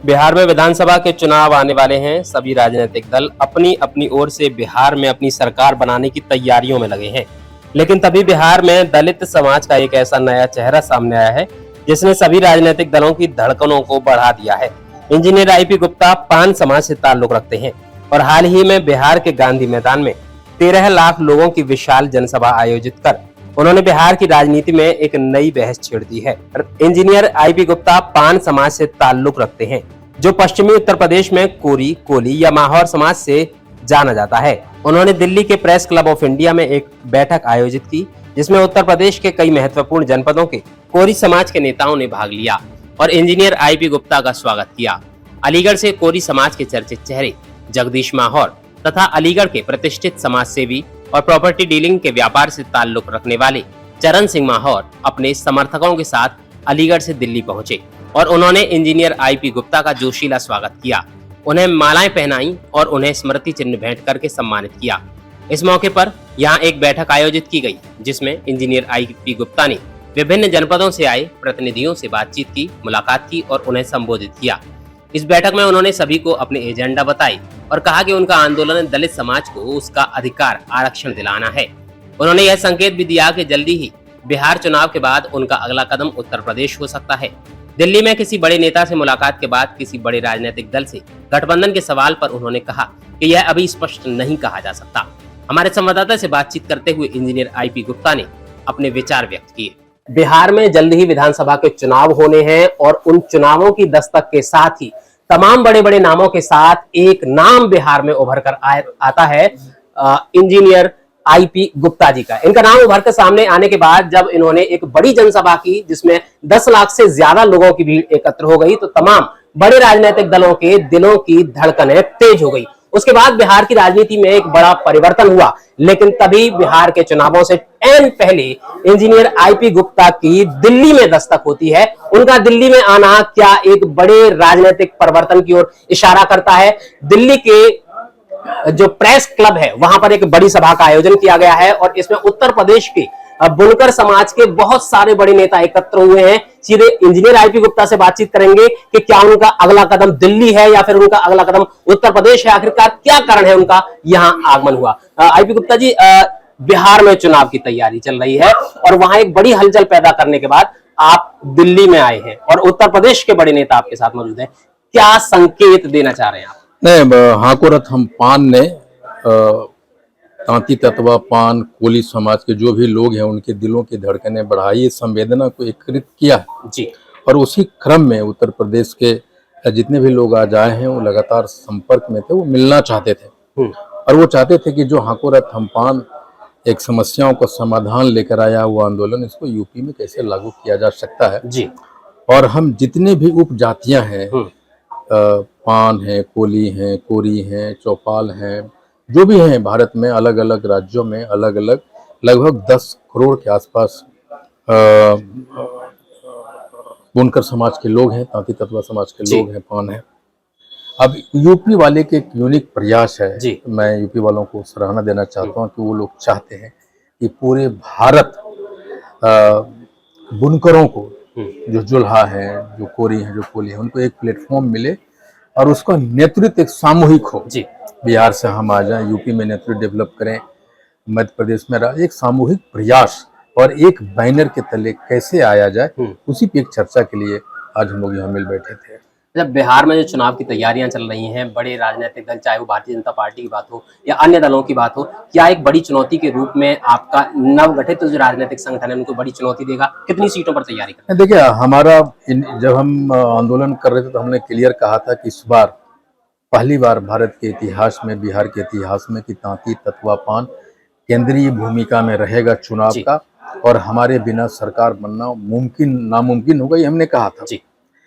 बिहार में विधानसभा के चुनाव आने वाले हैं। सभी राजनीतिक दल अपनी अपनी ओर से बिहार में अपनी सरकार बनाने की तैयारियों में लगे हैं। लेकिन तभी बिहार में दलित समाज का एक ऐसा नया चेहरा सामने आया है जिसने सभी राजनीतिक दलों की धड़कनों को बढ़ा दिया है। इंजीनियर आईपी गुप्ता पान समाज से ताल्लुक रखते हैं और हाल ही में बिहार के गांधी मैदान में 13 लाख लोगों की विशाल जनसभा आयोजित कर उन्होंने बिहार की राजनीति में एक नई बहस छेड़ दी है। इंजीनियर आईपी गुप्ता पान समाज से ताल्लुक रखते हैं, जो पश्चिमी उत्तर प्रदेश में कोरी, कोली या माहौर समाज से जाना जाता है। उन्होंने दिल्ली के प्रेस क्लब ऑफ इंडिया में एक बैठक आयोजित की, जिसमें उत्तर प्रदेश के कई महत्वपूर्ण जनपदों के कोरी समाज के नेताओं ने भाग लिया और इंजीनियर आईपी गुप्ता का स्वागत किया। अलीगढ़ से कोरी समाज के चर्चित चेहरे जगदीश माहौर तथा अलीगढ़ के प्रतिष्ठित समाज सेवी और प्रॉपर्टी डीलिंग के व्यापार से ताल्लुक रखने वाले चरण सिंह माहौर अपने समर्थकों के साथ अलीगढ़ से दिल्ली पहुंचे और उन्होंने इंजीनियर आईपी गुप्ता का जोशीला स्वागत किया। उन्हें मालाएं पहनाई और उन्हें स्मृति चिन्ह भेंट करके सम्मानित किया। इस मौके पर यहां एक बैठक आयोजित की गई, जिसमें इंजीनियर आईपी गुप्ता ने विभिन्न जनपदों से आए प्रतिनिधियों से बातचीत की, मुलाकात की और उन्हें संबोधित किया। इस बैठक में उन्होंने सभी को अपने एजेंडा बताए और कहा कि उनका आंदोलन दलित समाज को उसका अधिकार आरक्षण दिलाना है। उन्होंने यह संकेत भी दिया कि जल्दी ही बिहार चुनाव के बाद उनका अगला कदम उत्तर प्रदेश हो सकता है। दिल्ली में किसी बड़े नेता से मुलाकात के बाद किसी बड़े राजनीतिक दल से गठबंधन के सवाल पर उन्होंने कहा कि यह अभी स्पष्ट नहीं कहा जा सकता। हमारे संवाददाता से बातचीत करते हुए इंजीनियर आईपी गुप्ता ने अपने विचार व्यक्त किए। बिहार में जल्द ही विधानसभा के चुनाव होने हैं और उन चुनावों की दस्तक के साथ ही तमाम बड़े बड़े नामों के साथ एक नाम बिहार में उभर कर आता है, इंजीनियर आईपी गुप्ता जी का। इनका नाम उभर कर सामने आने के बाद जब इन्होंने एक बड़ी जनसभा की, जिसमें 10 लाख से ज्यादा लोगों की भीड़ एकत्र हो गई, तो तमाम बड़े राजनीतिक दलों के दिलों की धड़कनें तेज हो गई। उसके बाद बिहार की राजनीति में एक बड़ा परिवर्तन हुआ, लेकिन तभी बिहार के चुनावों से एन पहले इंजीनियर आईपी गुप्ता की दिल्ली में दस्तक होती है। उनका दिल्ली में आना क्या एक बड़े राजनीतिक परिवर्तन की ओर इशारा करता है? दिल्ली के जो प्रेस क्लब है, वहां पर एक बड़ी सभा का आयोजन किया गया है और इसमें उत्तर प्रदेश के बुनकर समाज के बहुत सारे बड़े नेता एकत्र हुए हैं। सीधे इंजीनियर आईपी गुप्ता से बातचीत करेंगे कि क्या उनका अगला कदम दिल्ली है या फिर उनका अगला कदम उत्तर प्रदेश है, आखिरकार क्या कारण है उनका यहाँ आगमन हुआ। आईपी गुप्ता जी, बिहार में चुनाव की तैयारी चल रही है और वहां एक बड़ी हलचल पैदा करने के बाद आप दिल्ली में आए हैं और उत्तर प्रदेश के बड़े नेता आपके साथ मौजूद हैं। क्या संकेत देना चाह रहे हैं आप? नहीं, हाकोरथ हम पान ने तांती तत्वा पान कोली समाज के जो भी लोग हैं उनके दिलों की धड़कनें बढ़ाई, संवेदना को एकीकृत किया जी। और उसी क्रम में उत्तर प्रदेश के जितने भी लोग आज आए हैं वो लगातार संपर्क में थे, वो मिलना चाहते थे और वो चाहते थे कि जो हाकोरथ हम पान एक समस्याओं का समाधान लेकर आया हुआ आंदोलन, इसको यूपी में कैसे लागू किया जा सकता है जी। और हम जितने भी उपजातियां हैं, पान है, कोली हैं, कोरी हैं, चौपाल हैं, जो भी हैं भारत में अलग अलग राज्यों में अलग अलग लगभग 10 करोड़ के आसपास बुनकर समाज के लोग हैं, तांती तत्वा समाज के लोग हैं, पान है। अब यूपी वाले के एक यूनिक प्रयास है, मैं यूपी वालों को सराहना देना चाहता हूँ कि वो लोग चाहते हैं कि पूरे भारत बुनकरों को, जो जुल्हा है, जो कोरी है, जो कोली है, उनको एक प्लेटफॉर्म मिले और उसका नेतृत्व एक सामूहिक हो। बिहार से हम आ जाएं, यूपी में नेतृत्व डेवलप करें, मध्य प्रदेश में एक सामूहिक प्रयास और एक बैनर के तले कैसे आया जाए, उसी पे एक चर्चा के लिए आज हम लोग यहाँ मिल बैठे थे। जब बिहार में जो चुनाव की तैयारियां चल रही हैं, बड़े राजनीतिक दल, चाहे वो भारतीय जनता पार्टी की बात हो या अन्य दलों की बात हो, क्या एक बड़ी चुनौती के रूप में आपका नवगठित जो राजनीतिक संगठन है उनको बड़ी चुनौती देगा? कितनी सीटों पर तैयारी कर? देखिए, हमारा जब हम आंदोलन कर रहे थे तो हमने क्लियर कहा था कि इस बार पहली बार भारत के इतिहास में, बिहार के इतिहास में कि तांती तत्वा पान केंद्रीय भूमिका में रहेगा चुनाव का और हमारे बिना सरकार बनना नामुमकिन होगा, ये हमने कहा था।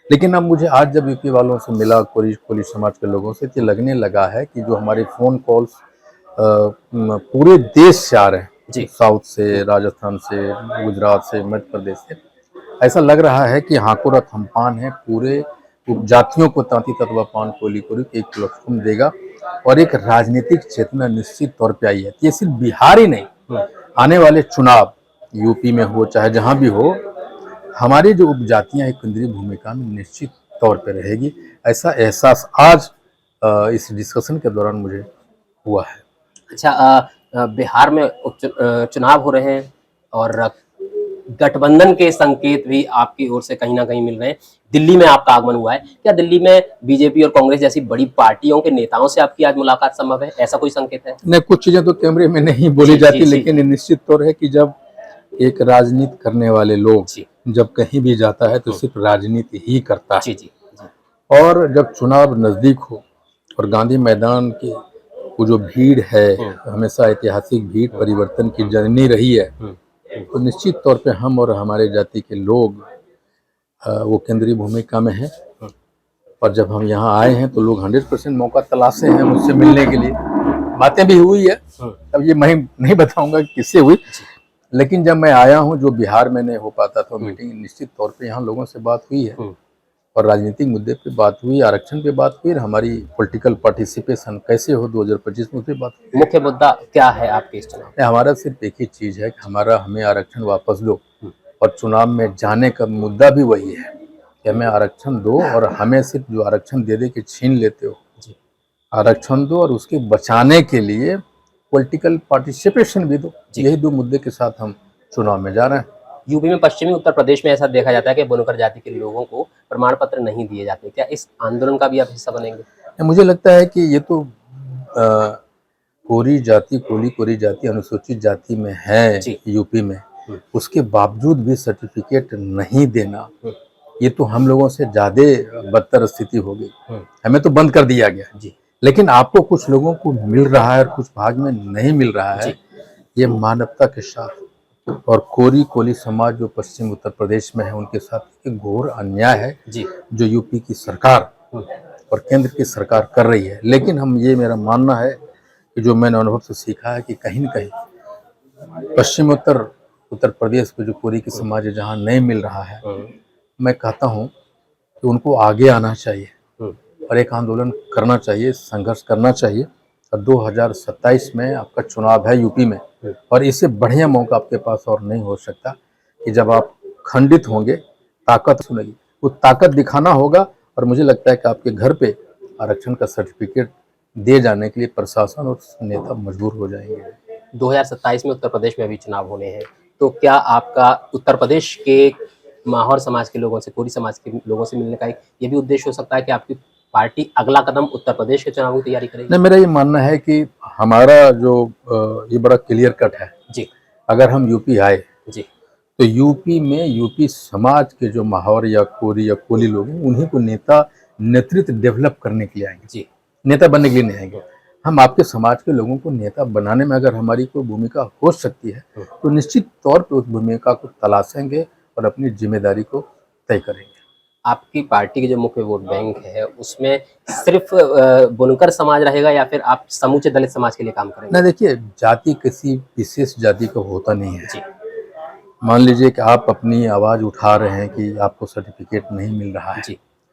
लेकिन अब मुझे आज जब यूपी वालों से मिला, कोली समाज के लोगों से, तो लगने लगा है कि जो हमारे फोन कॉल्स पूरे देश से आ रहे हैं, साउथ से, राजस्थान से, गुजरात से, मध्य प्रदेश से, ऐसा लग रहा है कि हाकोरथ हम पान है पूरे उपजातियों को तांती तत्वा पान कोली कोरी एक प्लेटफॉर्म देगा और एक राजनीतिक चेतना निश्चित तौर पे आई है। ये सिर्फ बिहार ही नहीं, आने वाले चुनाव यूपी में हो चाहे जहां भी हो, हमारे जो उपजातियां एक केंद्रीय भूमिका में निश्चित तौर पे रहेगी। ऐसा एहसास आज इस डिस्कशन के दौरान मुझे हुआ है। अच्छा, बिहार में चुनाव हो रहे हैं और गठबंधन के संकेत भी आपकी ओर से कहीं ना कहीं मिल रहे हैं। दिल्ली में आपका आगमन हुआ है, क्या दिल्ली में बीजेपी और कांग्रेस जैसी बड़ी पार्टियों के नेताओं से आपकी आज मुलाकात संभव है, ऐसा कोई संकेत है? नहीं, कुछ चीजें तो कैमरे में नहीं बोली जी, जाती, जी, जी। लेकिन ये निश्चित तौर है कि जब एक राजनीति करने वाले लोग जी, जब कहीं भी जाता है तो सिर्फ राजनीति ही करता है। जी, जी, जी, और जब चुनाव नजदीक हो और गांधी मैदान की वो जो भीड़ है, हमेशा ऐतिहासिक भीड़ परिवर्तन की जननी रही है, तो निश्चित तौर पे हम और हमारे जाति के लोग वो केंद्रीय भूमिका में है। और जब हम यहाँ आए हैं तो लोग 100% मौका तलाशे हैं मुझसे मिलने के लिए। बातें भी हुई है, अब ये मैं नहीं बताऊंगा किससे हुई, लेकिन जब मैं आया हूँ, जो बिहार में नहीं हो पाता था मीटिंग, निश्चित तौर पे यहाँ लोगों से बात हुई है और राजनीतिक मुद्दे पे बात हुई, आरक्षण पे बात हुई, हमारी पॉलिटिकल पार्टिसिपेशन कैसे हो 2025 में, उस पर बात हुई। मुख्य मुद्दा क्या है आपके इस चुनाव में? हमारा सिर्फ एक ही चीज है कि हमें आरक्षण वापस दो, और चुनाव में जाने का मुद्दा भी वही है कि हमें आरक्षण दो, और हमें सिर्फ जो आरक्षण दे दे के छीन लेते हो, आरक्षण दो और उसके बचाने के लिए पॉलिटिकल पार्टिसिपेशन भी दो। यही दो मुद्दे के साथ हम चुनाव में जा रहे हैं। यूपी में, पश्चिमी उत्तर प्रदेश में ऐसा देखा जाता है कि बुनकर जाति के लोगों को प्रमाण पत्र नहीं दिए जाते, क्या इस आंदोलन का भी आप हिस्सा बनेंगे? मुझे लगता है कि ये तो कोरी जाति अनुसूचित जाति में है यूपी में, उसके बावजूद भी सर्टिफिकेट नहीं देना, ये तो हम लोगों से ज्यादा बदतर स्थिति हो गई। हमें तो बंद कर दिया गया जी, लेकिन आपको कुछ लोगों को मिल रहा है और कुछ भाग में नहीं मिल रहा है। ये मानवता के साथ और कोली समाज जो पश्चिम उत्तर प्रदेश में है, उनके साथ एक घोर अन्याय है जी, जो यूपी की सरकार और केंद्र की सरकार कर रही है। लेकिन मेरा मानना है कि जो मैंने अनुभव से सीखा है कि कहीं न कहीं पश्चिम उत्तर प्रदेश में जो कोरी की समाज है, जहाँ नहीं मिल रहा है, मैं कहता हूँ कि उनको आगे आना चाहिए और एक आंदोलन करना चाहिए, संघर्ष करना चाहिए। और 2027 में आपका चुनाव है यूपी में, और इससे बढ़िया मौका आपके पास और नहीं हो सकता कि जब आप खंडित होंगे, ताकत सुनेगी, वो ताकत दिखाना होगा। और मुझे लगता है कि आपके घर पे आरक्षण का सर्टिफिकेट दे जाने के लिए प्रशासन और नेता मजबूर हो जाएंगे। 2027 में उत्तर प्रदेश में अभी चुनाव होने हैं, तो क्या आपका उत्तर प्रदेश के माहौर समाज के लोगों से, कोरी समाज के लोगों से मिलने का ये भी उद्देश्य हो सकता है कि आपकी पार्टी अगला कदम उत्तर प्रदेश के चुनाव की तैयारी करेगी? नहीं, मेरा ये मानना है कि हमारा जो ये बड़ा क्लियर कट है जी, अगर हम यूपी आए जी, तो यूपी में यूपी समाज के जो माहौर या कोली लोग हैं, उन्हीं को नेतृत्व डेवलप करने के लिए आएंगे जी, नेता बनने के लिए नहीं आएंगे। हम आपके समाज के लोगों को नेता बनाने में अगर हमारी कोई भूमिका हो सकती है, तो निश्चित तौर पे उस भूमिका को तलाशेंगे और अपनी जिम्मेदारी को तय करेंगे। आपकी पार्टी की जो मुख्य वोट बैंक है, उसमें सिर्फ बुनकर समाज रहेगा या फिर आप समूचे दलित समाज के लिए काम करेंगे? नहीं, देखिए, जाति किसी विशेष जाति का होता नहीं है जी। मान लीजिए कि आप अपनी आवाज उठा रहे हैं कि आपको सर्टिफिकेट नहीं मिल रहा है जी,